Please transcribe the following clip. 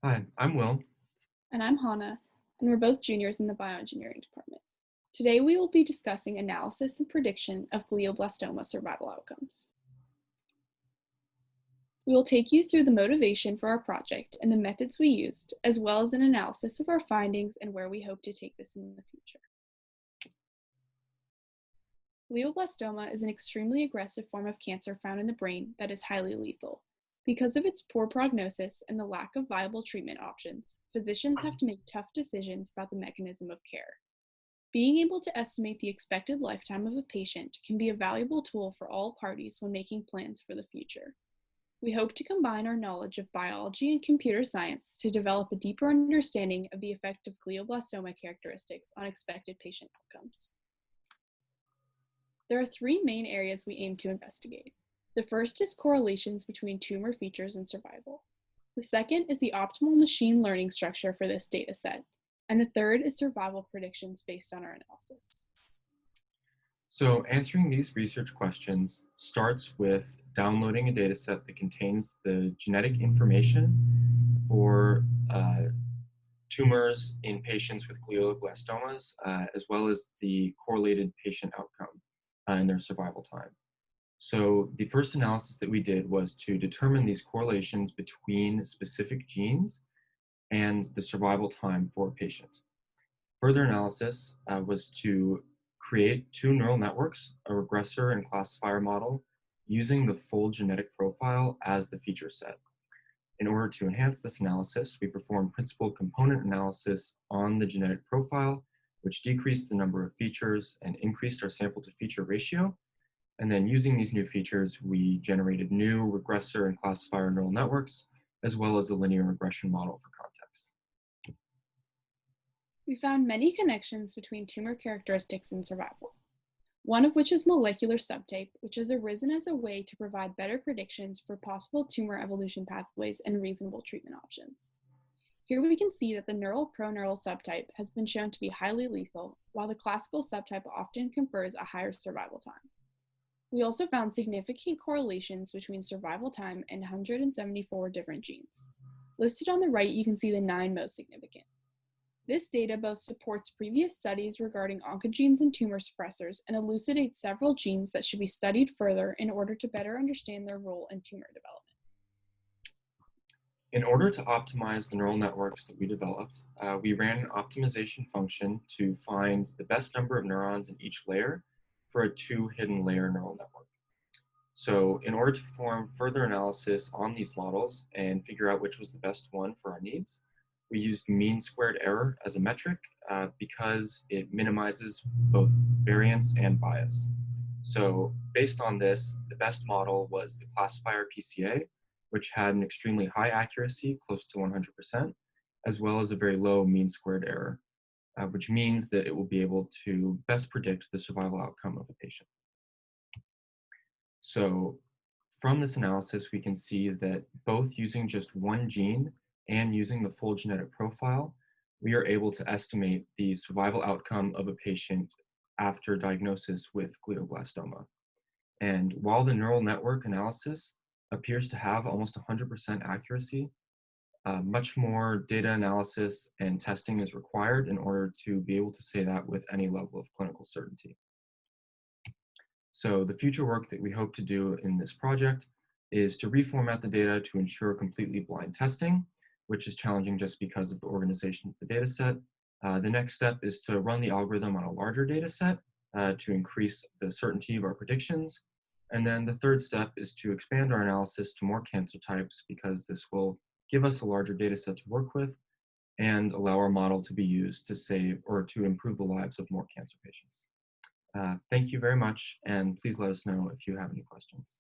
Hi, I'm Will. And I'm Hannah, and we're both juniors in the bioengineering department. Today we will be discussing analysis and prediction of glioblastoma survival outcomes. We will take you through the motivation for our project and the methods we used, as well as an analysis of our findings and where we hope to take this in the future. Glioblastoma is an extremely aggressive form of cancer found in the brain that is highly lethal. Because of its poor prognosis and the lack of viable treatment options, physicians have to make tough decisions about the mechanism of care. Being able to estimate the expected lifetime of a patient can be a valuable tool for all parties when making plans for the future. We hope to combine our knowledge of biology and computer science to develop a deeper understanding of the effect of glioblastoma characteristics on expected patient outcomes. There are three main areas we aim to investigate. The first is correlations between tumor features and survival. The second is the optimal machine learning structure for this dataset. And the third is survival predictions based on our analysis. So answering these research questions starts with downloading a dataset that contains the genetic information for tumors in patients with glioblastomas, as well as the correlated patient outcome and their survival time. So the first analysis that we did was to determine these correlations between specific genes and the survival time for a patient. Further analysis was to create two neural networks, a regressor and classifier model, using the full genetic profile as the feature set. In order to enhance this analysis, we performed principal component analysis on the genetic profile, which decreased the number of features and increased our sample to feature ratio. And then using these new features, we generated new regressor and classifier neural networks, as well as a linear regression model for context. We found many connections between tumor characteristics and survival, one of which is molecular subtype, which has arisen as a way to provide better predictions for possible tumor evolution pathways and reasonable treatment options. Here we can see that the neural proneural subtype has been shown to be highly lethal, while the classical subtype often confers a higher survival time. We also found significant correlations between survival time and 174 different genes. Listed on the right, you can see the 9 most significant. This data both supports previous studies regarding oncogenes and tumor suppressors and elucidates several genes that should be studied further in order to better understand their role in tumor development. In order to optimize the neural networks that we developed, we ran an optimization function to find the best number of neurons in each layer for a 2 hidden layer neural network. So in order to perform further analysis on these models and figure out which was the best one for our needs, we used mean squared error as a metric because it minimizes both variance and bias. So based on this, the best model was the classifier PCA, which had an extremely high accuracy, close to 100%, as well as a very low mean squared error, which means that it will be able to best predict the survival outcome of a patient. So from this analysis, we can see that both using just one gene and using the full genetic profile, we are able to estimate the survival outcome of a patient after diagnosis with glioblastoma. And while the neural network analysis appears to have almost 100% accuracy, much more data analysis and testing is required in order to be able to say that with any level of clinical certainty. So the future work that we hope to do in this project is to reformat the data to ensure completely blind testing, which is challenging just because of the organization of the data set. The next step is to run the algorithm on a larger data set to increase the certainty of our predictions. And then the third step is to expand our analysis to more cancer types because this will give us a larger data set to work with and allow our model to be used to save or to improve the lives of more cancer patients. Thank you very much, and please let us know if you have any questions.